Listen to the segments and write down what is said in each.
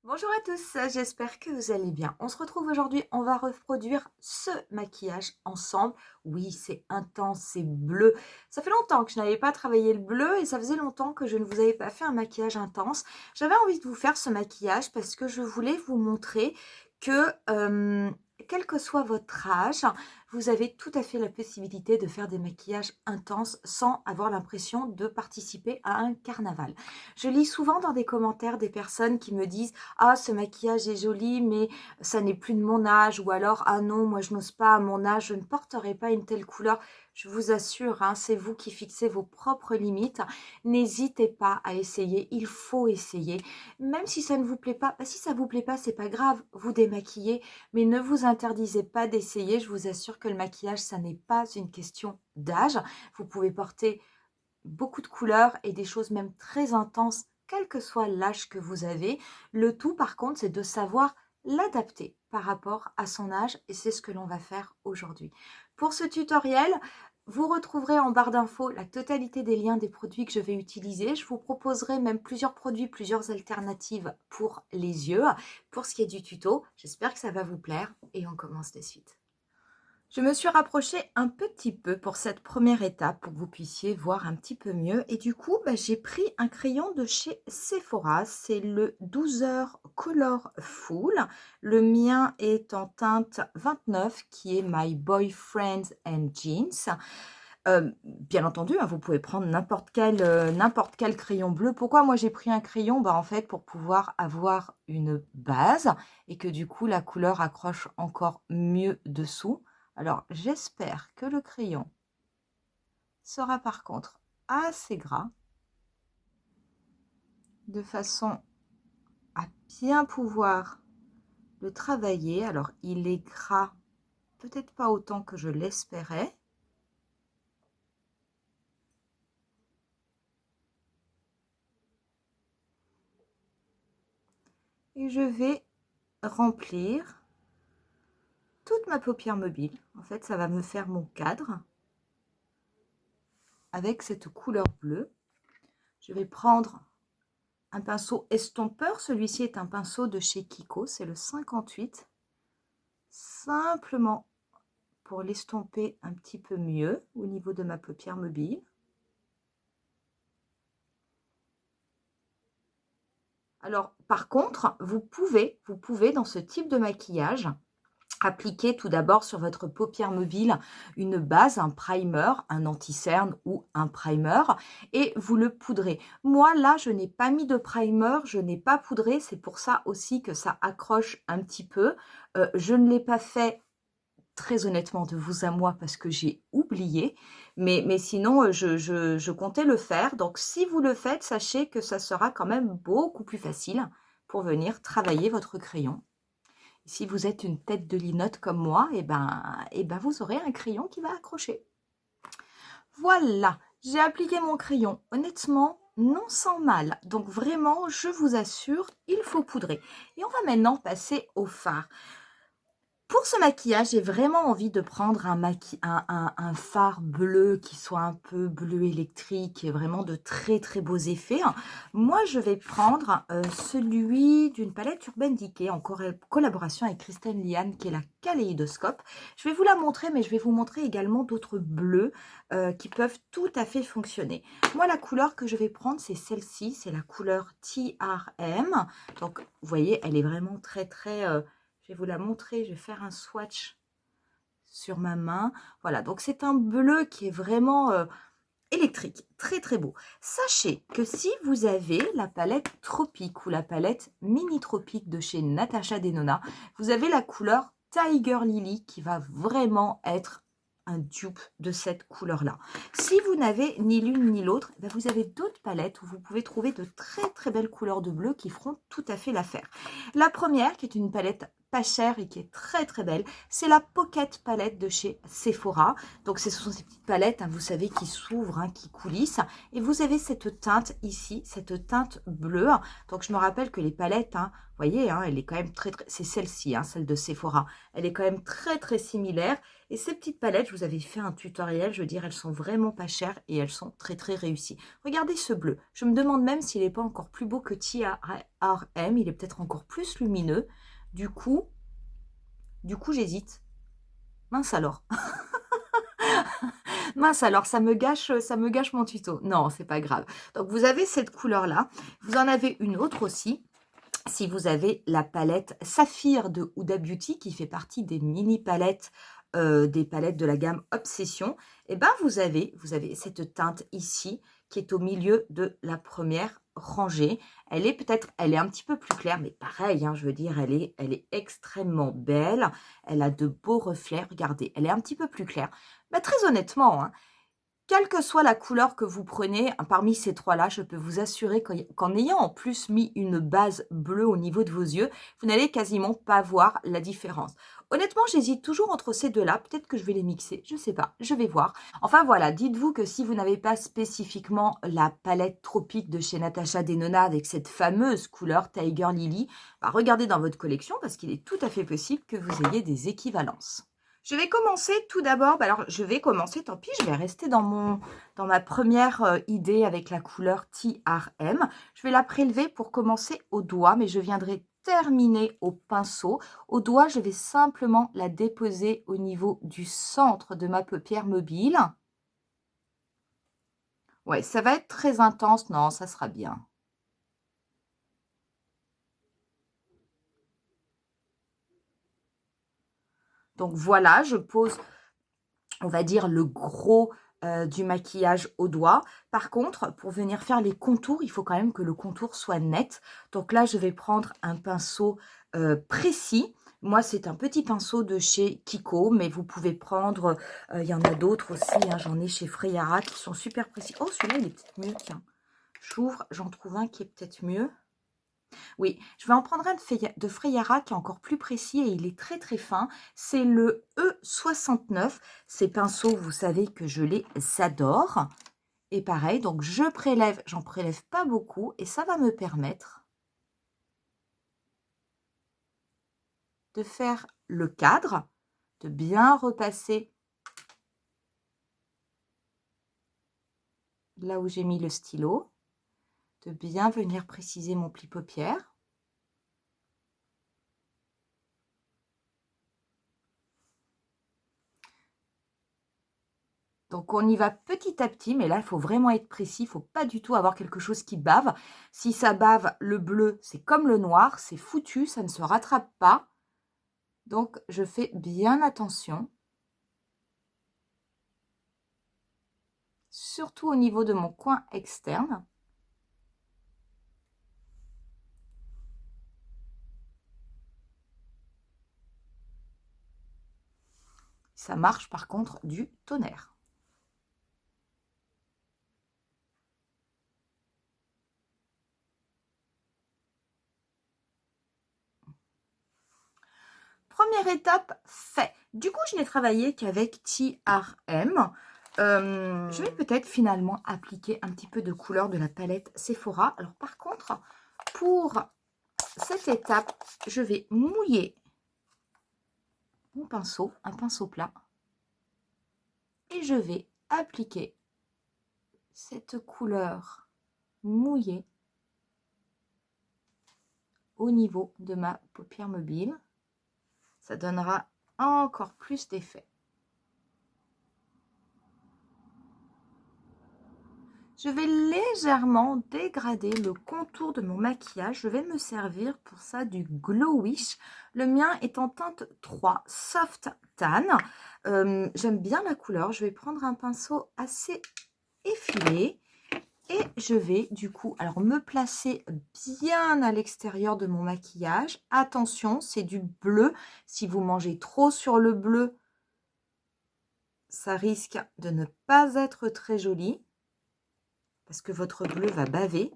Bonjour à tous, j'espère que vous allez bien. On se retrouve aujourd'hui, on va reproduire ce maquillage ensemble. Oui, c'est intense, c'est bleu. Ça fait longtemps que je n'avais pas travaillé le bleu et ça faisait longtemps que je ne vous avais pas fait un maquillage intense. J'avais envie de vous faire ce maquillage parce que je voulais vous montrer que, quel que soit votre âge, vous avez tout à fait la possibilité de faire des maquillages intenses sans avoir l'impression de participer à un carnaval. Je lis souvent dans des commentaires des personnes qui me disent: «Ah, ce maquillage est joli, mais ça n'est plus de mon âge», ou alors: «Ah non, moi je n'ose pas, à mon âge, je ne porterai pas une telle couleur». Je vous assure, hein, c'est vous qui fixez vos propres limites. N'hésitez pas à essayer, il faut essayer. Même si ça ne vous plaît pas, bah, si ça vous plaît pas, c'est pas grave, vous démaquillez, mais ne vous interdisez pas d'essayer. Je vous assure que le maquillage, ça n'est pas une question d'âge. Vous pouvez porter beaucoup de couleurs et des choses même très intenses, quel que soit l'âge que vous avez. Le tout, par contre, c'est de savoir l'adapter par rapport à son âge et c'est ce que l'on va faire aujourd'hui. Pour ce tutoriel, vous retrouverez en barre d'infos la totalité des liens des produits que je vais utiliser. Je vous proposerai même plusieurs produits, plusieurs alternatives pour les yeux. Pour ce qui est du tuto, j'espère que ça va vous plaire et on commence de suite. Je me suis rapprochée un petit peu pour cette première étape pour que vous puissiez voir un petit peu mieux et du coup, j'ai pris un crayon de chez Sephora, c'est le 12 heures Color Full. Le mien est en teinte 29 qui est My Boyfriend and Jeans. Bien entendu, hein, vous pouvez prendre n'importe quel crayon bleu. Pourquoi moi j'ai pris un crayon? En fait, pour pouvoir avoir une base et que du coup la couleur accroche encore mieux dessous. Alors, j'espère que le crayon sera par contre assez gras, de façon à bien pouvoir le travailler. Alors, il est gras, peut-être pas autant que je l'espérais. Et je vais remplir toute ma paupière mobile. En fait, ça va me faire mon cadre avec cette couleur bleue. Je vais prendre un pinceau estompeur. Celui-ci est un pinceau de chez Kiko, c'est le 58. Simplement pour l'estomper un petit peu mieux au niveau de ma paupière mobile. Alors, par contre, vous pouvez dans ce type de maquillage, appliquer tout d'abord sur votre paupière mobile une base, un primer, un anti-cerne ou un primer et vous le poudrez. Moi, là, je n'ai pas mis de primer, je n'ai pas poudré, c'est pour ça aussi que ça accroche un petit peu. Je ne l'ai pas fait très honnêtement de vous à moi parce que j'ai oublié, mais sinon je comptais le faire. Donc si vous le faites, sachez que ça sera quand même beaucoup plus facile pour venir travailler votre crayon. Si vous êtes une tête de linotte comme moi, et ben vous aurez un crayon qui va accrocher. Voilà, j'ai appliqué mon crayon, honnêtement, non sans mal. Donc vraiment, je vous assure, il faut poudrer. Et on va maintenant passer au fard. Pour ce maquillage, j'ai vraiment envie de prendre un fard bleu qui soit un peu bleu électrique et vraiment de très très beaux effets. Moi, je vais prendre celui d'une palette Urban Decay en collaboration avec Kristen Liane qui est la Kaléidoscope. Je vais vous la montrer, mais je vais vous montrer également d'autres bleus qui peuvent tout à fait fonctionner. Moi, la couleur que je vais prendre, c'est celle-ci, c'est la couleur TRM. Donc, vous voyez, elle est vraiment très très... je vais vous la montrer, je vais faire un swatch sur ma main. Voilà, donc c'est un bleu qui est vraiment électrique, très très beau. Sachez que si vous avez la palette Tropique ou la palette Mini Tropique de chez Natasha Denona, vous avez la couleur Tiger Lily qui va vraiment être un dupe de cette couleur-là. Si vous n'avez ni l'une ni l'autre, vous avez d'autres palettes où vous pouvez trouver de très très belles couleurs de bleu qui feront tout à fait l'affaire. La première, qui est une palette pas chère et qui est très très belle. C'est la Pocket Palette de chez Sephora. Donc ce sont ces petites palettes, hein, vous savez, qui s'ouvrent, hein, qui coulissent. Et vous avez cette teinte ici, cette teinte bleue. Donc je me rappelle que les palettes, hein, vous voyez, hein, elle est quand même très très... C'est celle-ci, hein, celle de Sephora. Elle est quand même très très similaire. Et ces petites palettes, je vous avais fait un tutoriel, je veux dire, elles sont vraiment pas chères et elles sont très très réussies. Regardez ce bleu. Je me demande même s'il n'est pas encore plus beau que TRM. Il est peut-être encore plus lumineux. Du coup, j'hésite. Mince alors. Mince alors, ça me gâche mon tuto. Non, c'est pas grave. Donc, vous avez cette couleur-là. Vous en avez une autre aussi. Si vous avez la palette Saphir de Huda Beauty, qui fait partie des mini palettes, des palettes de la gamme Obsession, et ben vous avez cette teinte ici, qui est au milieu de la première rangée. Elle est un petit peu plus claire, mais pareil, hein, je veux dire, elle est extrêmement belle. Elle a de beaux reflets. Regardez, elle est un petit peu plus claire. Mais très honnêtement, hein, quelle que soit la couleur que vous prenez, parmi ces trois-là, je peux vous assurer qu'en ayant en plus mis une base bleue au niveau de vos yeux, vous n'allez quasiment pas voir la différence. Honnêtement, j'hésite toujours entre ces deux-là. Peut-être que je vais les mixer, je ne sais pas, je vais voir. Enfin voilà, dites-vous que si vous n'avez pas spécifiquement la palette tropique de chez Natasha Denona avec cette fameuse couleur Tiger Lily, bah regardez dans votre collection parce qu'il est tout à fait possible que vous ayez des équivalences. Je vais commencer tout d'abord, alors je vais commencer, tant pis, je vais rester dans ma première idée avec la couleur TRM. Je vais la prélever pour commencer au doigt, mais je viendrai terminer au pinceau. Au doigt, je vais simplement la déposer au niveau du centre de ma paupière mobile. Ouais, ça va être très intense, non, ça sera bien. Donc voilà, je pose, on va dire, le gros du maquillage au doigt. Par contre, pour venir faire les contours, il faut quand même que le contour soit net. Donc là, je vais prendre un pinceau précis. Moi, c'est un petit pinceau de chez Kiko, mais vous pouvez prendre, il y en a d'autres aussi, hein, j'en ai chez Freyara qui sont super précis. Oh, celui-là, il est peut-être mieux, tiens. J'ouvre, j'en trouve un qui est peut-être mieux. Oui, je vais en prendre un de Freyara qui est encore plus précis et il est très très fin. C'est le E69. Ces pinceaux, vous savez que je les adore. Et pareil, donc je prélève, j'en prélève pas beaucoup et ça va me permettre de faire le cadre, de bien repasser là où j'ai mis le stylo, de bien venir préciser mon pli paupière. Donc, on y va petit à petit, mais là, il faut vraiment être précis. Il ne faut pas du tout avoir quelque chose qui bave. Si ça bave, le bleu, c'est comme le noir, c'est foutu, ça ne se rattrape pas. Donc, je fais bien attention. Surtout au niveau de mon coin externe. Ça marche par contre du tonnerre. Première étape, fait. Du coup, je n'ai travaillé qu'avec TRM. Je vais peut-être finalement appliquer un petit peu de couleur de la palette Sephora. Alors par contre, pour cette étape, je vais mouiller mon pinceau, un pinceau plat. Et je vais appliquer cette couleur mouillée au niveau de ma paupière mobile. Ça donnera encore plus d'effet. Je vais légèrement dégrader le contour de mon maquillage. Je vais me servir pour ça du Glowish. Le mien est en teinte 3 Soft Tan. J'aime bien la couleur. Je vais prendre un pinceau assez effilé. Et je vais du coup alors me placer bien à l'extérieur de mon maquillage. Attention, c'est du bleu. Si vous mangez trop sur le bleu, ça risque de ne pas être très joli. Parce que votre bleu va baver.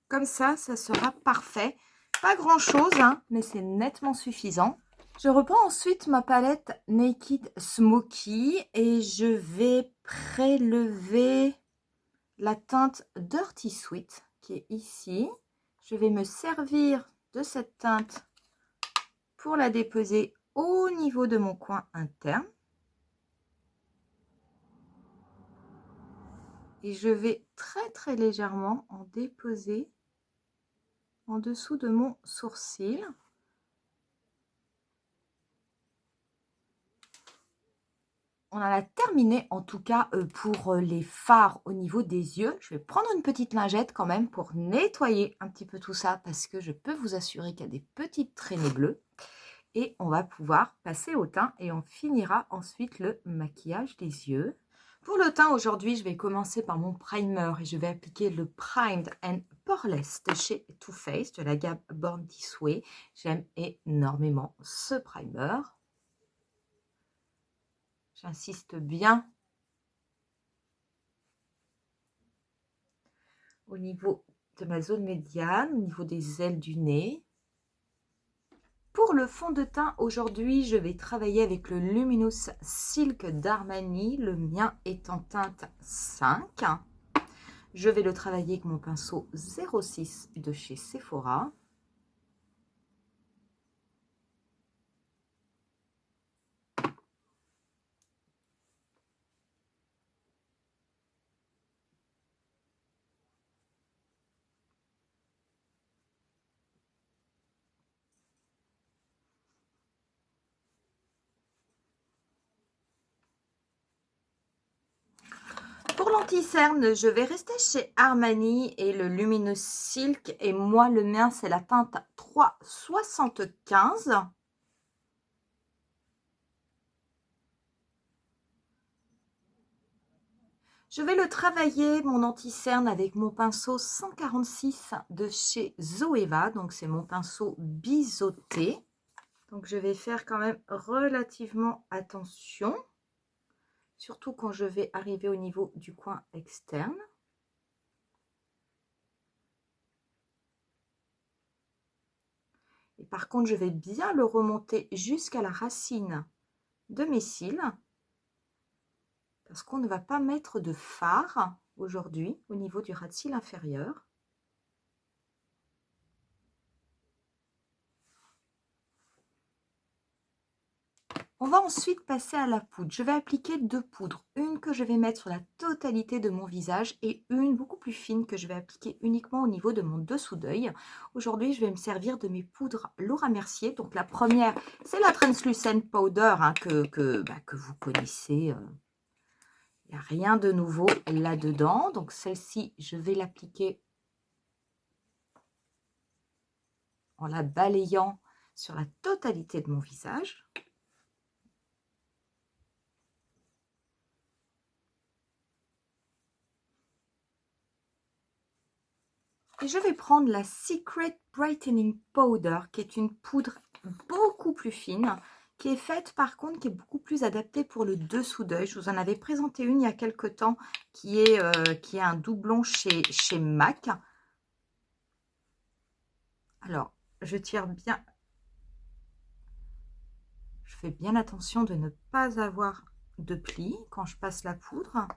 Comme ça sera parfait. Pas grand-chose, hein, mais c'est nettement suffisant. Je reprends ensuite ma palette Naked Smoky et je vais prélever la teinte Dirty Sweet qui est ici. Je vais me servir de cette teinte pour la déposer au niveau de mon coin interne. Et je vais très légèrement en déposer en dessous de mon sourcil. On en a terminé en tout cas pour les fards au niveau des yeux. Je vais prendre une petite lingette quand même pour nettoyer un petit peu tout ça parce que je peux vous assurer qu'il y a des petites traînées bleues. Et on va pouvoir passer au teint et on finira ensuite le maquillage des yeux. Pour le teint aujourd'hui, je vais commencer par mon primer et je vais appliquer le Primed and Poreless de chez Too Faced de la gamme Born This Way. J'aime énormément ce primer. J'insiste bien au niveau de ma zone médiane, au niveau des ailes du nez. Pour le fond de teint, aujourd'hui, je vais travailler avec le Luminous Silk d'Armani. Le mien est en teinte 5. Je vais le travailler avec mon pinceau 06 de chez Sephora. Pour l'anti-cerne, je vais rester chez Armani et le Luminous Silk. Et moi, le mien, c'est la teinte 375. Je vais le travailler, mon anti-cerne, avec mon pinceau 146 de chez Zoeva. Donc, c'est mon pinceau biseauté. Donc, je vais faire quand même relativement attention. Surtout quand je vais arriver au niveau du coin externe. Et par contre, je vais bien le remonter jusqu'à la racine de mes cils. Parce qu'on ne va pas mettre de fard aujourd'hui au niveau du ras de cils inférieur. On va ensuite passer à la poudre. Je vais appliquer deux poudres. Une que je vais mettre sur la totalité de mon visage et une beaucoup plus fine que je vais appliquer uniquement au niveau de mon dessous d'œil. Aujourd'hui, je vais me servir de mes poudres Laura Mercier. Donc la première, c'est la Translucent Powder hein, que vous connaissez. Il n'y a rien de nouveau là-dedans. Donc celle-ci, je vais l'appliquer en la balayant sur la totalité de mon visage. Et je vais prendre la Secret Brightening Powder, qui est une poudre beaucoup plus fine, qui est faite par contre, qui est beaucoup plus adaptée pour le dessous d'œil. Je vous en avais présenté une il y a quelques temps, qui est un doublon chez MAC. Alors, je tire bien, je fais bien attention de ne pas avoir de plis quand je passe la poudre.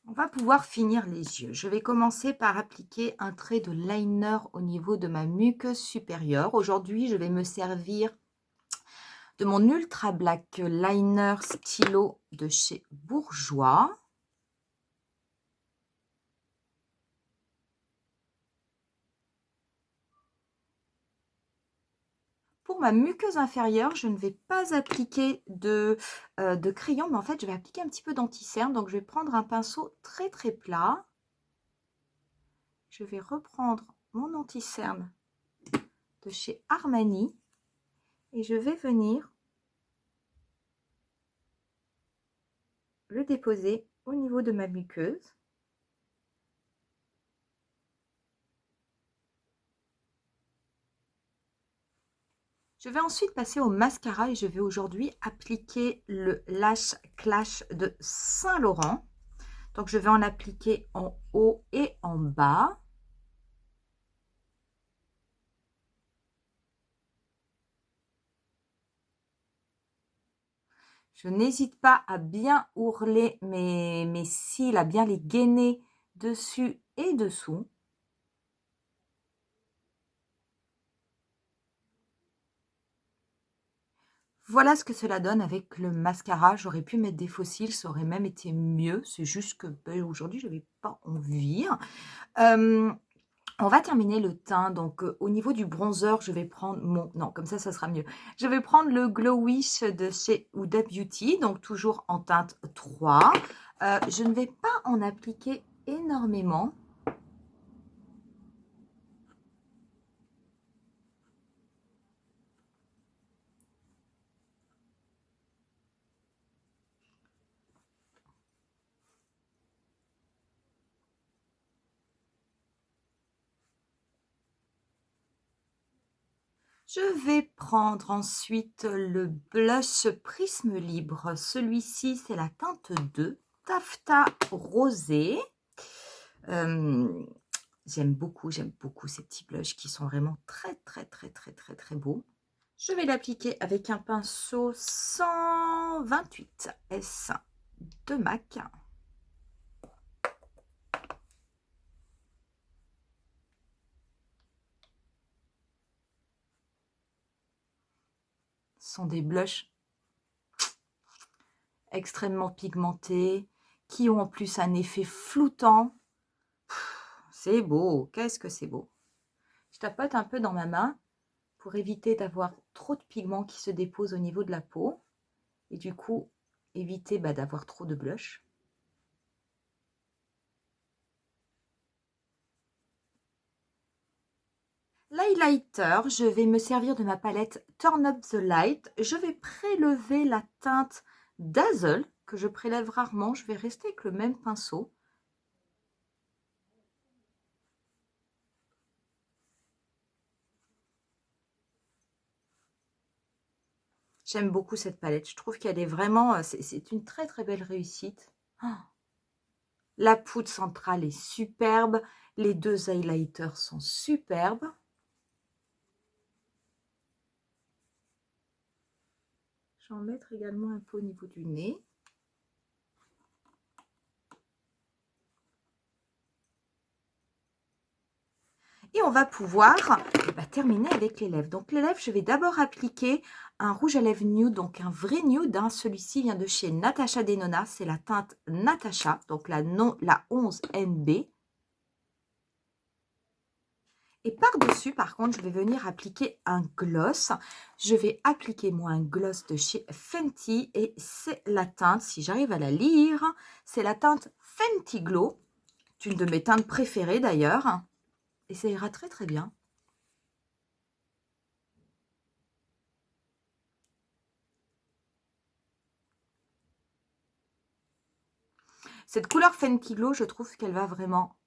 On va pouvoir finir les yeux. Je vais commencer par appliquer un trait de liner au niveau de ma muqueuse supérieure. Aujourd'hui, je vais me servir de mon Ultra Black Liner Stylo de chez Bourjois. Pour ma muqueuse inférieure, je ne vais pas appliquer de crayon, mais en fait, je vais appliquer un petit peu d'anti-cerne. Donc, je vais prendre un pinceau très plat. Je vais reprendre mon anti-cerne de chez Armani et je vais venir le déposer au niveau de ma muqueuse. Je vais ensuite passer au mascara et je vais aujourd'hui appliquer le Lash Clash de Saint Laurent. Donc, je vais en appliquer en haut et en bas. Je n'hésite pas à bien ourler mes cils, à bien les gainer dessus et dessous. Voilà ce que cela donne avec le mascara. J'aurais pu mettre des faux cils, ça aurait même été mieux. C'est juste que ben, aujourd'hui, je n'avais pas envie. On va terminer le teint. Donc, au niveau du bronzer, je vais prendre mon... Non, comme ça sera mieux. Je vais prendre le Glow Wish de chez Huda Beauty. Donc, toujours en teinte 3. Je ne vais pas en appliquer énormément. Je vais prendre ensuite le blush Prisme Libre. Celui-ci, c'est la teinte 2, Taffetas Rosé. J'aime beaucoup ces petits blushs qui sont vraiment très beaux. Je vais l'appliquer avec un pinceau 128 S de MAC. Ce sont des blushs extrêmement pigmentés, qui ont en plus un effet floutant. C'est beau, qu'est-ce que c'est beau. Je tapote un peu dans ma main pour éviter d'avoir trop de pigments qui se déposent au niveau de la peau. Et du coup, éviter d'avoir trop de blush. L'highlighter, je vais me servir de ma palette Turn Up the Light. Je vais prélever la teinte Dazzle, que je prélève rarement. Je vais rester avec le même pinceau. J'aime beaucoup cette palette. Je trouve qu'elle est vraiment... C'est une très belle réussite. Oh, la poudre centrale est superbe. Les deux highlighters sont superbes. Je vais en mettre également un peu au niveau du nez. Et on va pouvoir terminer avec les lèvres. Donc les lèvres, je vais d'abord appliquer un rouge à lèvres nude, donc un vrai nude. Hein. Celui-ci vient de chez Natasha Denona, c'est la teinte Natasha, donc la 11 NB. Et par-dessus, par contre, je vais venir appliquer un gloss. Je vais appliquer moi un gloss de chez Fenty et c'est la teinte, si j'arrive à la lire, c'est la teinte Fenty Glow. C'est une de mes teintes préférées d'ailleurs. Et ça ira très bien. Cette couleur Fenty Glow, je trouve qu'elle va vraiment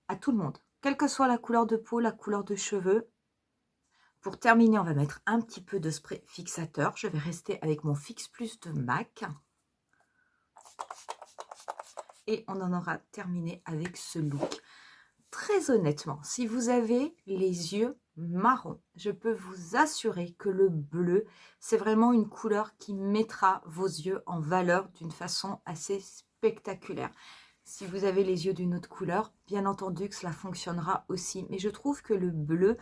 à tout le monde. Quelle que soit la couleur de peau, la couleur de cheveux. Pour terminer, on va mettre un petit peu de spray fixateur. Je vais rester avec mon Fix Plus de MAC. Et on en aura terminé avec ce look. Très honnêtement, si vous avez les yeux marrons, je peux vous assurer que le bleu, c'est vraiment une couleur qui mettra vos yeux en valeur d'une façon assez spectaculaire. Si vous avez les yeux d'une autre couleur, bien entendu que cela fonctionnera aussi. Mais je trouve que le bleu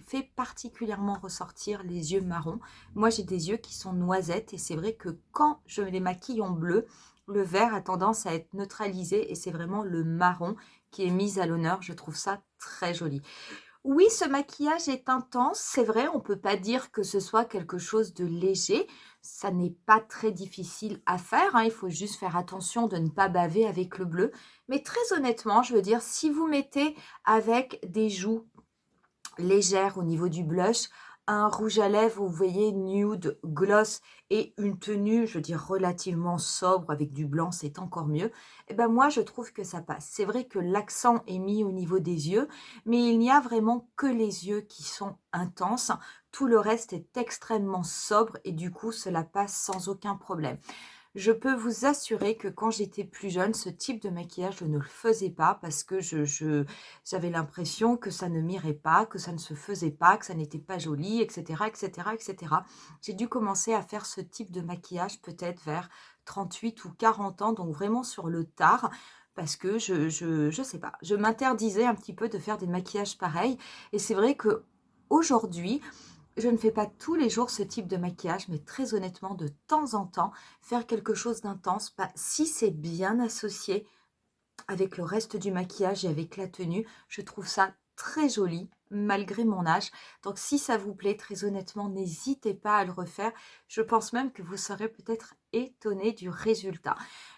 fait particulièrement ressortir les yeux marrons. Moi, j'ai des yeux qui sont noisettes et c'est vrai que quand je les maquille en bleu, le vert a tendance à être neutralisé et c'est vraiment le marron qui est mis à l'honneur. Je trouve ça très joli. Oui, ce maquillage est intense, c'est vrai, on ne peut pas dire que ce soit quelque chose de léger. Ça n'est pas très difficile à faire, hein, il faut juste faire attention de ne pas baver avec le bleu. Mais très honnêtement, je veux dire, si vous mettez avec des joues légères au niveau du blush, un rouge à lèvres, vous voyez, nude, gloss et une tenue, je veux dire, relativement sobre avec du blanc, c'est encore mieux. Et ben moi, je trouve que ça passe. C'est vrai que l'accent est mis au niveau des yeux, mais il n'y a vraiment que les yeux qui sont intenses. tout le reste est extrêmement sobre et du coup, cela passe sans aucun problème. Je peux vous assurer que quand j'étais plus jeune, ce type de maquillage, je ne le faisais pas parce que j'avais l'impression que ça ne m'irait pas, que ça ne se faisait pas, que ça n'était pas joli, et cetera, et cetera, et cetera. J'ai dû commencer à faire ce type de maquillage peut-être vers 38 ou 40 ans, donc vraiment sur le tard, parce que je sais pas, je m'interdisais un petit peu de faire des maquillages pareils. Et c'est vrai que aujourd'hui, je ne fais pas tous les jours ce type de maquillage, mais très honnêtement, de temps en temps, faire quelque chose d'intense, bah, si c'est bien associé avec le reste du maquillage et avec la tenue, je trouve ça très joli malgré mon âge. Donc si ça vous plaît, très honnêtement, n'hésitez pas à le refaire. Je pense même que vous serez peut-être étonné du résultat.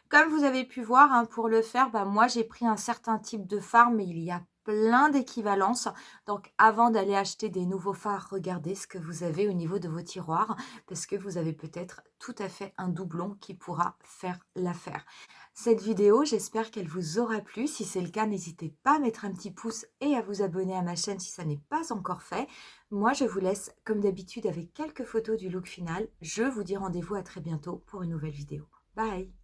Comme vous avez pu voir, hein, pour le faire, bah, moi j'ai pris un certain type de fard, mais il y a plein d'équivalences. Donc avant d'aller acheter des nouveaux fards, regardez ce que vous avez au niveau de vos tiroirs, parce que vous avez peut-être tout à fait un doublon qui pourra faire l'affaire. Cette vidéo, j'espère qu'elle vous aura plu. Si c'est le cas, n'hésitez pas à mettre un petit pouce et à vous abonner à ma chaîne si ça n'est pas encore fait. Moi, je vous laisse comme d'habitude avec quelques photos du look final. Je vous dis rendez-vous à très bientôt pour une nouvelle vidéo. Bye!